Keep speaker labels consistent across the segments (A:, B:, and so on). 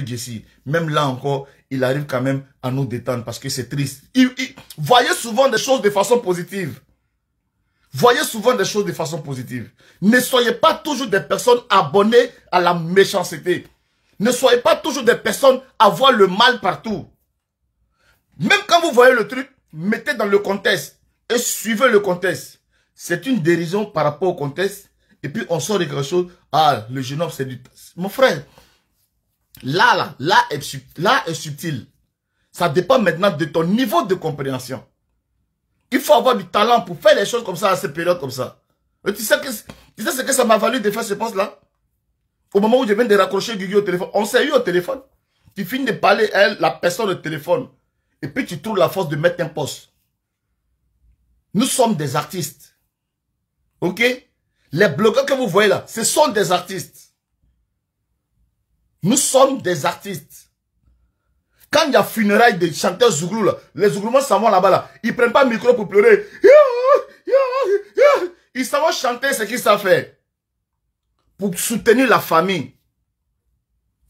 A: Jesse. Même là encore, il arrive quand même à nous détendre parce que c'est triste. Voyez souvent des choses de façon positive. Voyez souvent des choses de façon positive. Ne soyez pas toujours des personnes abonnées à la méchanceté. Ne soyez pas toujours des personnes à voir le mal partout. Même quand vous voyez le truc, mettez dans le contexte et suivez le contexte. C'est une dérision par rapport au contexte. Et puis on sort de quelque chose. Ah, le jeune homme, c'est du... Mon frère, là est subtil. Ça dépend maintenant de ton niveau de compréhension. Il faut avoir du talent pour faire les choses comme ça à ces périodes comme ça. Et tu sais ce que ça m'a valu de faire ce poste-là? Au moment où je viens de raccrocher Guigui au téléphone, on s'est eu au téléphone. Tu finis de parler à la personne au téléphone. Et puis tu trouves la force de mettre un poste. Nous sommes des artistes. Ok? Les blogueurs que vous voyez là, ce sont des artistes. Nous sommes des artistes. Quand il y a funérailles des chanteurs Zouglou là, les Zougloumans s'en vont là-bas là, ils prennent pas le micro pour pleurer. Ils s'en vont chanter ce qu'ils savent faire. Pour soutenir la famille.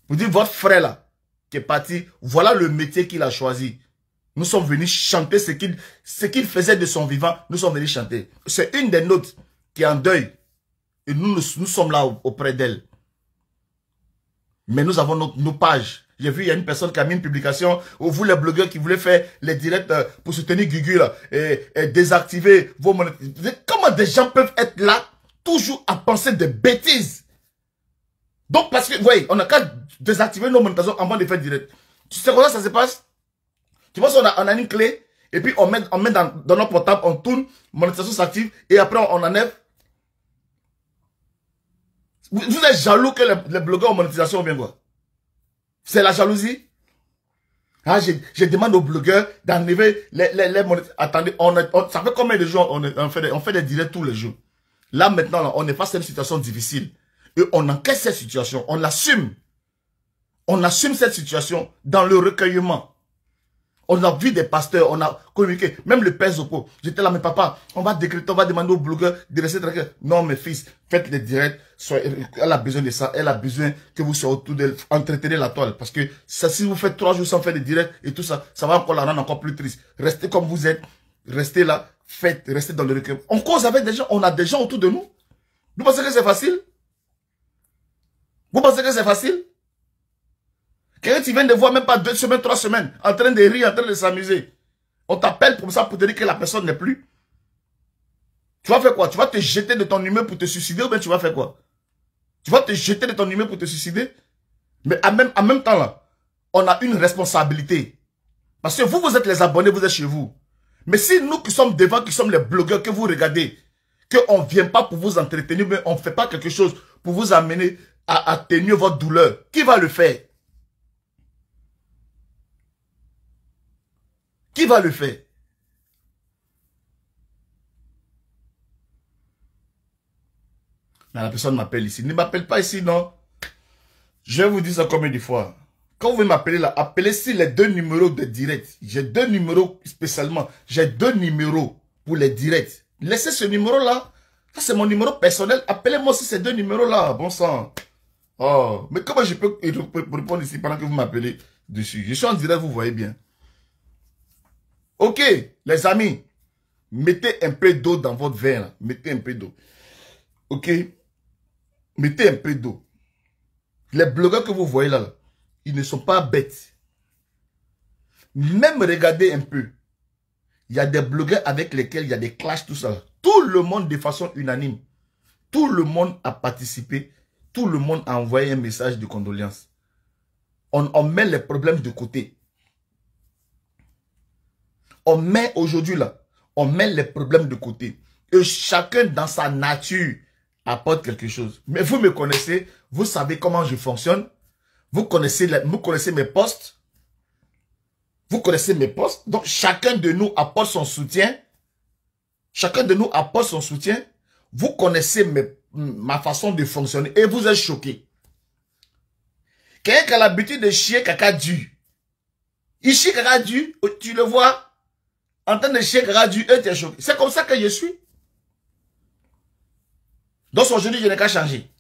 A: Pour dire votre frère là, qui est parti, voilà le métier qu'il a choisi. Nous sommes venus chanter ce qu'il faisait de son vivant. Nous sommes venus chanter. C'est une des nôtres qui est en deuil. Et nous sommes là auprès d'elle. Mais nous avons nos pages. J'ai vu, il y a une personne qui a mis une publication où vous, les blogueurs qui voulaient faire les directs pour soutenir Guigui là, et désactiver vos monétisations. Comment des gens peuvent être là, toujours à penser des bêtises? Donc, parce que, vous voyez, on n'a qu'à désactiver nos monétisations avant de faire direct. Tu sais comment ça se passe? Tu vois, on a une clé, et puis on met dans notre portable, on tourne, monétisation s'active, et après on enlève. Vous êtes jaloux que les blogueurs ont monétisation ou bien quoi? C'est la jalousie? Ah, je demande aux blogueurs d'enlever les monétisations. Attendez, ça fait combien de jours on fait des directs tous les jours? Là maintenant, là, on est face à une situation difficile. Et on encaisse cette situation, on l'assume. On assume cette situation dans le recueillement. On a vu des pasteurs, on a communiqué. Même le père Zopo. J'étais là, mais papa, on va décréter, on va demander aux blogueurs de rester tranquille. Non, mes fils, faites les directs. Elle a besoin de ça. Elle a besoin que vous soyez autour d'elle. Entretenez la toile. Parce que ça, si vous faites 3 jours sans faire des directs et tout ça, ça va encore la rendre encore plus triste. Restez comme vous êtes. Restez là. Faites, restez dans le recueil. On cause avec des gens. On a des gens autour de nous. Vous pensez que c'est facile? Vous pensez que c'est facile? Quelqu'un qui vient de voir même pas 2 semaines, 3 semaines, en train de rire, en train de s'amuser. On t'appelle pour ça pour te dire que la personne n'est plus. Tu vas faire quoi? Tu vas te jeter de ton immeuble pour te suicider ou bien tu vas faire quoi? Tu vas te jeter de ton immeuble pour te suicider? Mais en même temps là, on a une responsabilité. Parce que vous êtes les abonnés, vous êtes chez vous. Mais si nous qui sommes devant, qui sommes les blogueurs que vous regardez, qu'on ne vient pas pour vous entretenir, mais on ne fait pas quelque chose pour vous amener à atténuer votre douleur, qui va le faire? Qui va le faire? Mais la personne m'appelle ici. Ne m'appelle pas ici, non. Je vais vous dire ça combien de fois. Quand vous venez m'appeler là, appelez si les 2 numéros de direct. J'ai 2 numéros spécialement. J'ai 2 numéros pour les directs. Laissez ce numéro-là. Ça, c'est mon numéro personnel. Appelez-moi si ces 2 numéros-là. Bon sang. Oh, mais comment je peux répondre ici pendant que vous m'appelez dessus? Je suis en direct, vous voyez bien. Ok, les amis, mettez un peu d'eau dans votre verre. Là. Mettez un peu d'eau. Ok? Mettez un peu d'eau. Les blogueurs que vous voyez là, ils ne sont pas bêtes. Même regardez un peu. Il y a des blogueurs avec lesquels il y a des clashs, tout ça. Tout le monde de façon unanime. Tout le monde a participé. Tout le monde a envoyé un message de condoléances. On met les problèmes de côté. On met aujourd'hui là, on met les problèmes de côté. Et chacun dans sa nature apporte quelque chose. Mais vous me connaissez, vous savez comment je fonctionne. Vous connaissez mes postes. Vous connaissez mes postes. Donc chacun de nous apporte son soutien. Chacun de nous apporte son soutien. Vous connaissez ma façon de fonctionner. Et vous êtes choqués. Quelqu'un qui a l'habitude de chier caca dur. Il chie caca dur, tu le vois. En train de chier caca dur, et tu es choqué. C'est comme ça que je suis. Donc aujourd'hui, je n'ai qu'à changer.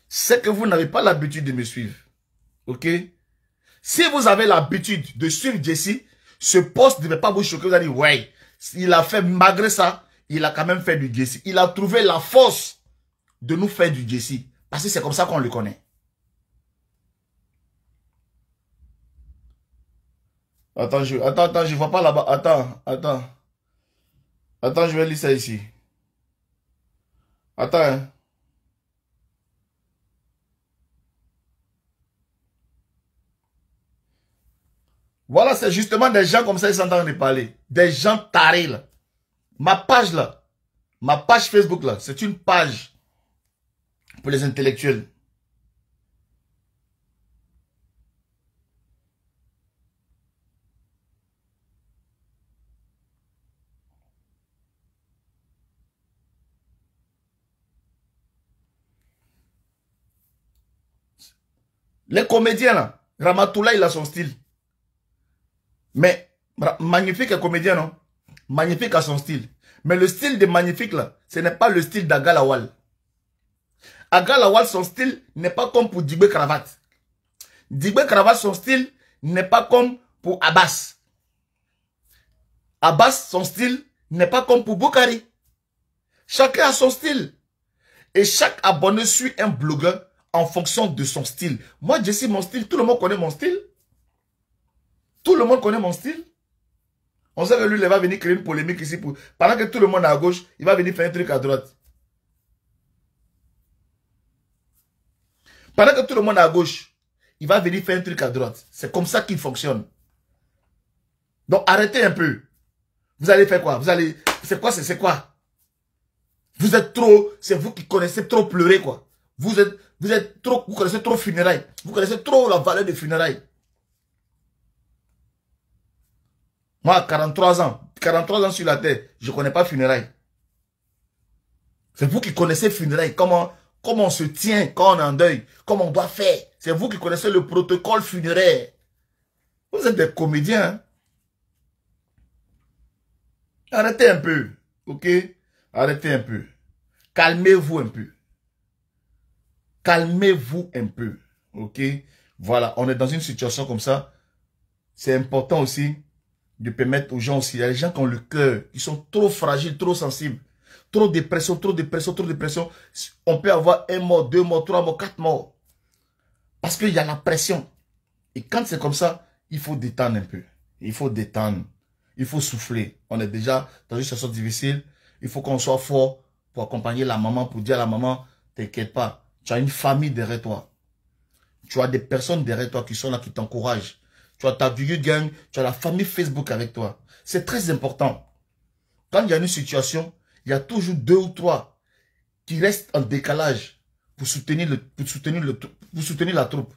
A: c'est que vous n'avez pas l'habitude de me suivre. Ok? Si vous avez l'habitude de suivre Jesse, ce poste ne devait pas vous choquer. Vous allez dire, ouais, il a fait, malgré ça, il a quand même fait du Jesse. Il a trouvé la force de nous faire du Jesse. Parce que c'est comme ça qu'on le connaît. Attends, je vois pas là-bas. Attends, je vais lire ça ici. Attends, hein. Voilà, c'est justement des gens comme ça, ils s'entendent de parler. Des gens tarés, là. Ma page, là. Ma page Facebook, là. C'est une page pour les intellectuels. Les comédiens, là. Ramatoula, il a son style. Mais, magnifique est comédien, non? Magnifique a son style. Mais le style de Magnifique, là, ce n'est pas le style d'Aga Lawal. Aga Lawal, son style n'est pas comme pour Digbe Cravate. Digbe Cravate, son style n'est pas comme pour Abbas. Abbas, son style n'est pas comme pour Boukari. Chacun a son style. Et chaque abonné suit un blogueur en fonction de son style. Moi, je sais mon style. Tout le monde connaît mon style. Tout le monde connaît mon style. On sait que lui, il va venir créer une polémique ici. Pendant que tout le monde est à gauche, il va venir faire un truc à droite. Pendant que tout le monde est à gauche, il va venir faire un truc à droite. C'est comme ça qu'il fonctionne. Donc, arrêtez un peu. Vous allez faire quoi? Vous allez... C'est quoi? Vous êtes trop... C'est vous qui connaissez trop pleurer, quoi. Vous êtes trop... Vous connaissez trop funérailles. Vous connaissez trop la valeur des funérailles. Moi, 43 ans. 43 ans sur la terre. Je ne connais pas funérailles. C'est vous qui connaissez funérailles. Comment on se tient quand on est en deuil. Comment on doit faire. C'est vous qui connaissez le protocole funéraire. Vous êtes des comédiens. Hein? Arrêtez un peu. Ok? Arrêtez un peu. Calmez-vous un peu. Calmez-vous un peu. Ok? Voilà. On est dans une situation comme ça. C'est important aussi de permettre aux gens aussi. Il y a des gens qui ont le cœur. Ils sont trop fragiles, trop sensibles. Trop de dépression, trop de dépression, trop de dépression. On peut avoir 1 mort, 2 morts, 3 morts, 4 morts. Parce qu'il y a la pression. Et quand c'est comme ça, il faut détendre un peu. Il faut détendre. Il faut souffler. On est déjà dans une situation difficile. Il faut qu'on soit fort pour accompagner la maman, pour dire à la maman, t'inquiète pas, tu as une famille derrière toi. Tu as des personnes derrière toi qui sont là, qui t'encouragent. Tu as ta Vieux Gang, tu as la famille Facebook avec toi. C'est très important. Quand il y a une situation, il y a toujours 2 ou 3 qui restent en décalage pour soutenir la troupe.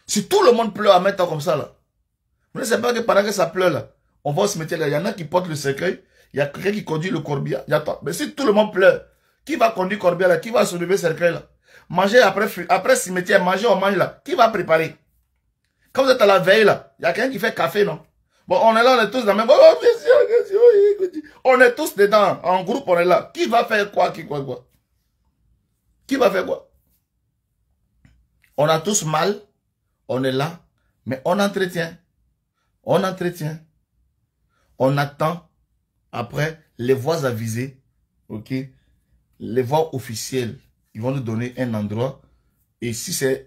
A: Si tout le monde pleure en même temps comme ça, là, vous ne savez pas que pendant que ça pleure, là, on va au cimetière, là, il y en a qui portent le cercueil, il y a quelqu'un qui conduit le corbillard. Mais si tout le monde pleure, qui va conduire le corbillard, là, qui va soulever le cercueil, là? Manger après cimetière, manger, on mange, là. Qui va préparer? Quand vous êtes à la veille, là, il y a quelqu'un qui fait café, non? Bon, on est là, on est tous dans le même... On est tous dedans, en groupe, on est là. Qui va faire quoi, Qui va faire quoi? On a tous mal, on est là, mais on entretient. On entretient. On attend, après, les voix avisées, ok? Les voix officielles, ils vont nous donner un endroit. Et si c'est...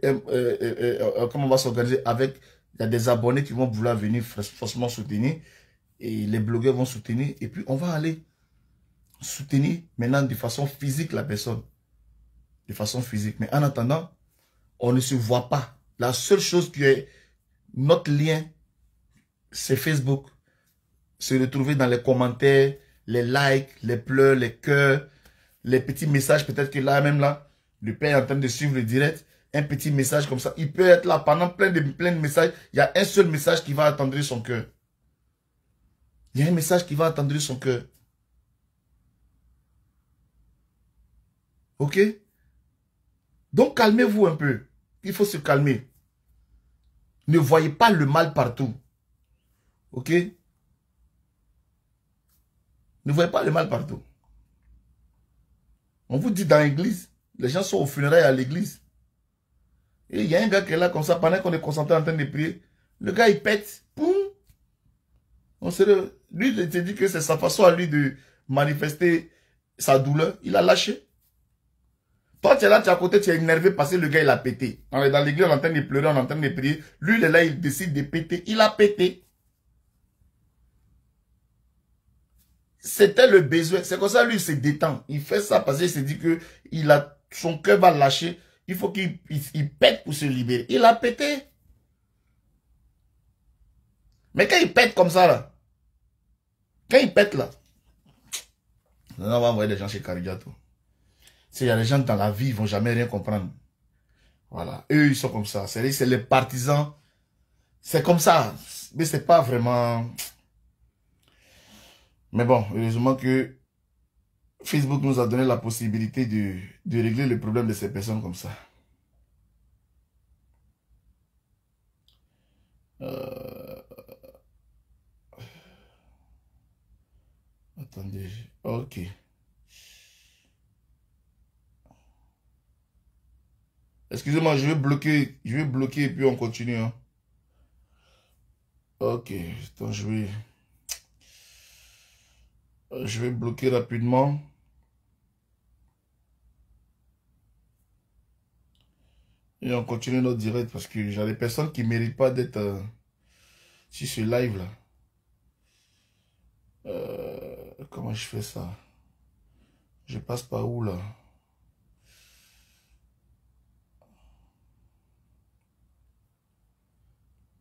A: comment on va s'organiser avec... Il y a des abonnés qui vont vouloir venir forcément soutenir. Et les blogueurs vont soutenir. Et puis, on va aller soutenir maintenant de façon physique la personne. De façon physique. Mais en attendant, on ne se voit pas. La seule chose qui est notre lien, c'est Facebook. Se retrouver dans les commentaires, les likes, les pleurs, les cœurs, les petits messages. Peut-être que là, même là, le père est en train de suivre le direct. Un petit message comme ça. Il peut être là pendant plein de messages. Il y a un seul message qui va attendrir son cœur. Il y a un message qui va attendrir son cœur. Ok? Donc, calmez-vous un peu. Il faut se calmer. Ne voyez pas le mal partout. Ok? Ne voyez pas le mal partout. On vous dit dans l'église, Les gens sont au funérailles à l'église. Et il y a un gars qui est là comme ça, pendant qu'on est concentré en train de prier. Le gars, il pète. Poum. Lui, il te dit que c'est sa façon à lui de manifester sa douleur. Il a lâché. Toi, tu es là, tu es à côté, tu es énervé parce que le gars, il a pété. On est dans l'église, on est en train de pleurer, on est en train de prier. Lui, il est là, il décide de péter. Il a pété. C'était le besoin. C'est comme ça, lui, il se détend. Il fait ça parce qu'il s'est dit que son cœur va lâcher. Il faut qu'il pète pour se libérer. Il a pété. Mais quand il pète comme ça, là, quand il pète, là, on va envoyer des gens chez Karidiatou. S'il y a des gens dans la vie, ils ne vont jamais rien comprendre. Voilà. Eux, ils sont comme ça. C'est les partisans. C'est comme ça. Mais c'est pas vraiment... Mais bon, heureusement que Facebook nous a donné la possibilité de régler le problème de ces personnes comme ça. Attendez. Ok. Excusez-moi, je vais bloquer et puis on continue. Hein. Ok. Attends, je vais bloquer rapidement. Et on continue notre direct parce que j'ai des personnes qui ne méritent pas d'être sur ce live là. Comment je fais ça? Je passe par où là?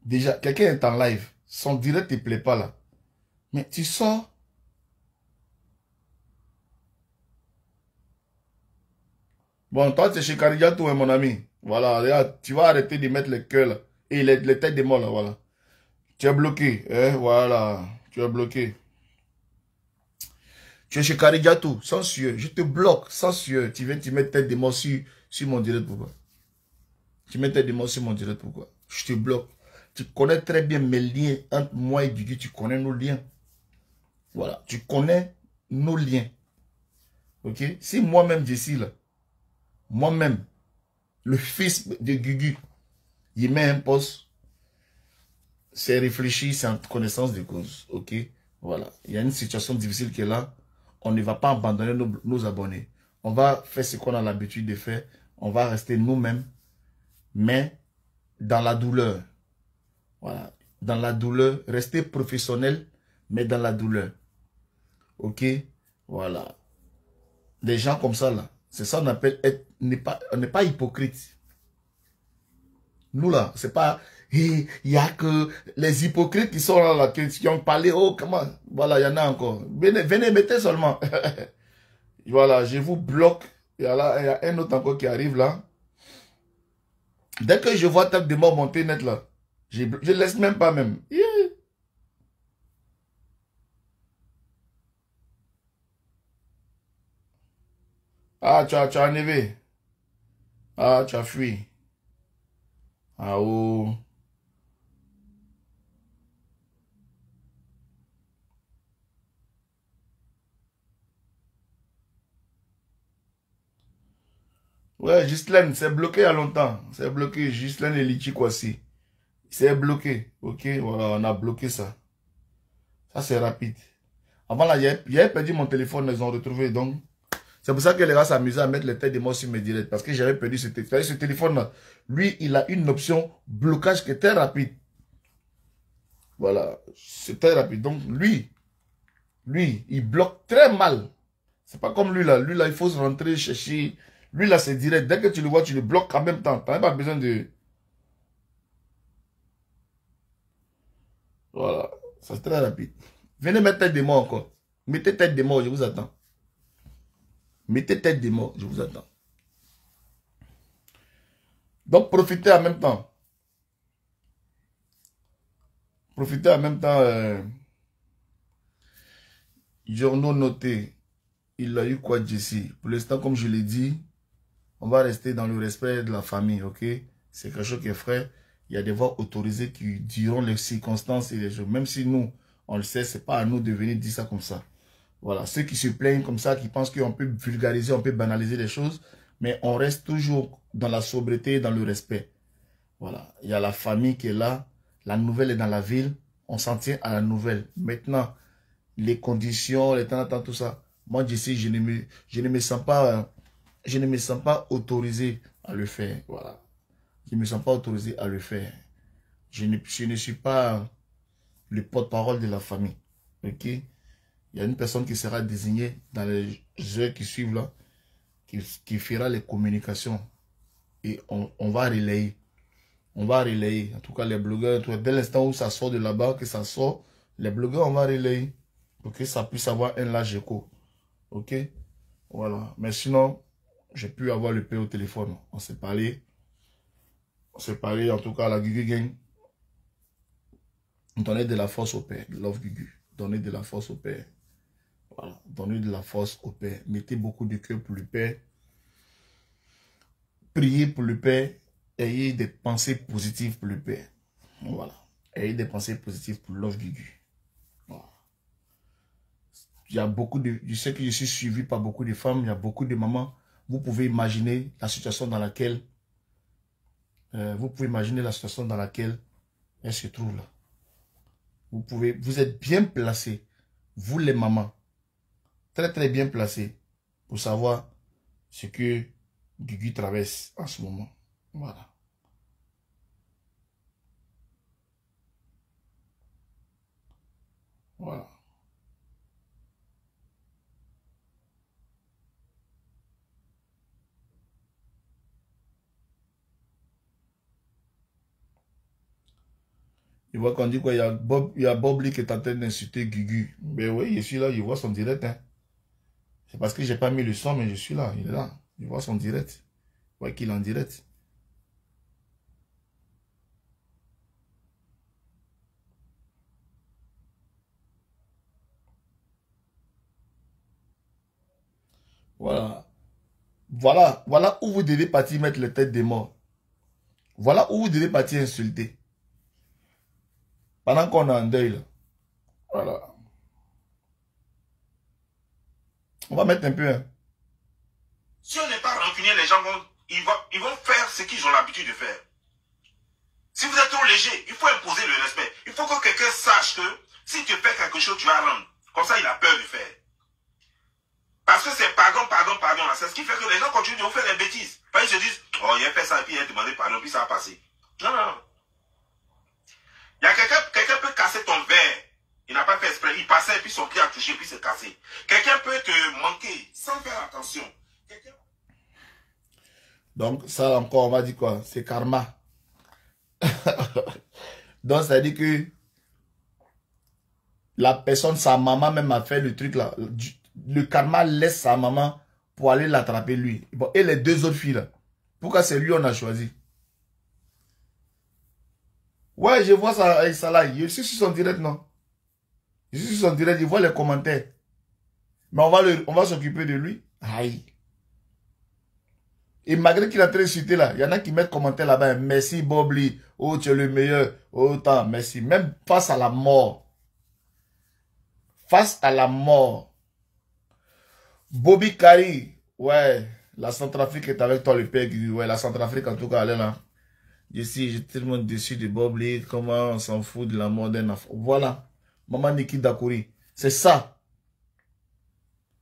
A: Déjà, quelqu'un est en live. Son direct ne te plaît pas là. Mais tu sors. Bon, toi, tu es chez Karidiatou, hein, mon ami. Voilà, regarde, tu vas arrêter de mettre les cœurs là. Et les têtes des morts là, voilà. Tu es bloqué, hein, voilà. Tu es bloqué. Tu es chez Karidiatou, sans sueur. Je te bloque, sans sueur. Tu viens, tu mets tête des morts sur mon direct, pourquoi? Tu mets tête des morts sur mon direct, pourquoi? Je te bloque. Tu connais très bien mes liens entre moi et Guigui, tu connais nos liens. Voilà, tu connais nos liens. Ok? Si moi-même, je suis là, moi-même, le fils de Guigui, il met un poste, c'est réfléchi, c'est en connaissance de cause. Ok? Voilà. Il y a une situation difficile qui est là. On ne va pas abandonner nos abonnés. On va faire ce qu'on a l'habitude de faire. On va rester nous-mêmes, mais dans la douleur. Voilà. Dans la douleur, rester professionnel, mais dans la douleur. Ok? Voilà. Des gens comme ça, là, c'est ça qu'on appelle être, on n'est pas hypocrite. Nous, là, c'est pas, il y a que les hypocrites qui sont là, qui ont parlé, oh, comment, voilà, il y en a encore. Venez, mettez seulement. Voilà, je vous bloque. Il y a un autre encore qui arrive là. Dès que je vois table de mort monter net là, je laisse même pas même. Yeah. Ah, tu as enlevé. Ah, tu as fui. Ah, oh. Ouais, Ghislaine, c'est bloqué il y a longtemps. C'est bloqué. Ghislaine et Litchi Kwasi. C'est bloqué. Ok, voilà, on a bloqué ça. Ça, c'est rapide. Avant là, j'avais perdu mon téléphone, ils ont retrouvé. Donc, c'est pour ça que les gars s'amusaient à mettre les têtes de moi sur mes directs. Parce que j'avais perdu ce téléphone. Ce téléphone-là, lui, il a une option blocage qui est très rapide. Voilà, c'est très rapide. Donc, lui, il bloque très mal. C'est pas comme lui là. Lui là, il faut se rentrer, chercher. Lui là, c'est direct. Dès que tu le vois, tu le bloques en même temps. Tu n'as pas besoin de... Voilà, c'est très rapide. Venez mettre tête de mort encore. Mettez tête de mort, je vous attends. Mettez tête de mort, je vous attends. Donc, profitez en même temps. Profitez en même temps. Journaux notés. Il a eu quoi, Jesse? Pour l'instant, comme je l'ai dit, on va rester dans le respect de la famille, ok? C'est quelque chose qui est frais. Il y a des voix autorisées qui diront les circonstances et les choses. Même si nous, on le sait, c'est pas à nous de venir dire ça comme ça. Voilà. Ceux qui se plaignent comme ça, qui pensent qu'on peut vulgariser, on peut banaliser les choses, Mais on reste toujours dans la sobriété et dans le respect. Voilà. Il y a la famille qui est là. La nouvelle est dans la ville. On s'en tient à la nouvelle. Maintenant, les conditions, les temps, tout ça. Moi, d'ici, je ne me sens pas autorisé à le faire. Voilà. Je ne me sens pas autorisé à le faire. Je ne suis pas le porte-parole de la famille. Ok? Il y a une personne qui sera désignée dans les heures qui suivent là, qui fera les communications. Et on va relayer. On va relayer. En tout cas, les blogueurs, dès l'instant où ça sort de là-bas, que ça sort, les blogueurs, on va relayer. Pour que ça puisse avoir un large écho. Ok? Voilà. Mais sinon, j'ai pu avoir le père au téléphone. On s'est parlé. On s'est parlé, en tout cas, à la Gugu Gang. Donnez de la force au père. Love Gugu. Donnez de la force au père. Voilà. Donnez de la force au père. Mettez beaucoup de cœur pour le père. Priez pour le père. Ayez des pensées positives pour le père. Voilà. Ayez des pensées positives pour Love Gugu. Voilà. Il y a beaucoup de... Je sais que je suis suivi par beaucoup de femmes. Il y a beaucoup de mamans. Vous pouvez imaginer la situation dans laquelle... elle se trouve là. Vous êtes bien placés. Vous les mamans. Très très bien placés. Pour savoir ce que Gugu traverse en ce moment. Voilà. Voilà. Je vois qu'on dit quoi, il y a Bob Lee qui est en train d'insulter Gugu. Ben oui, je suis là, je vois son direct. Hein. C'est parce que j'ai pas mis le son, mais je suis là, il est là. Je vois son direct. Je vois qu'il est en direct. Voilà. Voilà où vous devez partir mettre les têtes des morts. Voilà où vous devez partir insulter. Pendant qu'on est en deuil, là. Voilà. On va mettre un peu. Hein.
B: Si on n'est pas rancunier, les gens vont faire ce qu'ils ont l'habitude de faire. Si vous êtes trop léger, il faut imposer le respect. Il faut que quelqu'un sache que si tu fais quelque chose, tu vas rendre. Comme ça, il a peur de faire. Parce que c'est pardon, pardon, pardon. C'est ce qui fait que les gens continuent de faire des bêtises. Ils se disent, oh, il a fait ça et puis il a demandé pardon, puis ça va passer. Non, non, non. Il y a quelqu'un peut casser ton verre. Il n'a pas fait exprès. Il passait et puis son pied a touché, puis c'est cassé. Quelqu'un peut te manquer sans faire attention.
A: Donc, ça encore, on va dire quoi? C'est karma. Donc, ça veut dire que la personne, sa maman même a fait le truc là. Le karma laisse sa maman pour aller l'attraper lui. Bon, et les deux autres filles là. Pourquoi c'est lui on a choisi? Ouais, je vois ça, ça là. Je suis sur son direct, non? Je suis sur son direct, je vois les commentaires. Mais on va s'occuper de lui. Aïe. Et malgré qu'il a très cité là, il y en a qui mettent commentaire là-bas. Merci Bob Lee. Oh, tu es le meilleur. Oh, tant, merci. Même face à la mort. Face à la mort. Bobby Kari. Ouais, la Centrafrique est avec toi, le père. Ouais, la Centrafrique en tout cas, elle est là. Je suis tellement déçu de Bob Lee. Comment on s'en fout de la mort d'un enfant. Voilà. Maman Niki Dakouri. C'est ça.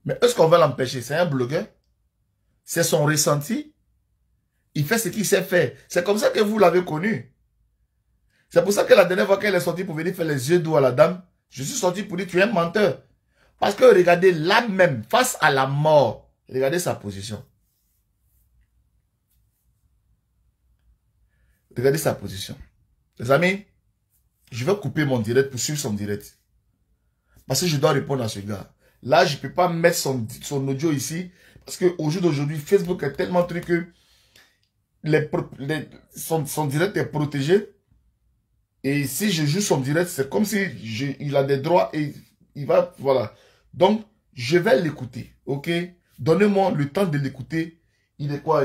A: Mais est-ce qu'on va l'empêcher? C'est un blogueur. C'est son ressenti. Il fait ce qu'il sait faire. C'est comme ça que vous l'avez connu. C'est pour ça que la dernière fois qu'elle est sortie pour venir faire les yeux doux à la dame, je suis sorti pour dire tu es un menteur. Parce que regardez là même, face à la mort, regardez sa position. Regardez sa position. Les amis, je vais couper mon direct pour suivre son direct. Parce que je dois répondre à ce gars. Là, je ne peux pas mettre son audio ici. Parce qu'au jour d'aujourd'hui, Facebook est tellement truc que son direct est protégé. Et si je joue son direct, c'est comme si il a des droits et il va, voilà. Donc, je vais l'écouter, ok? Donnez-moi le temps de l'écouter. Il est quoi?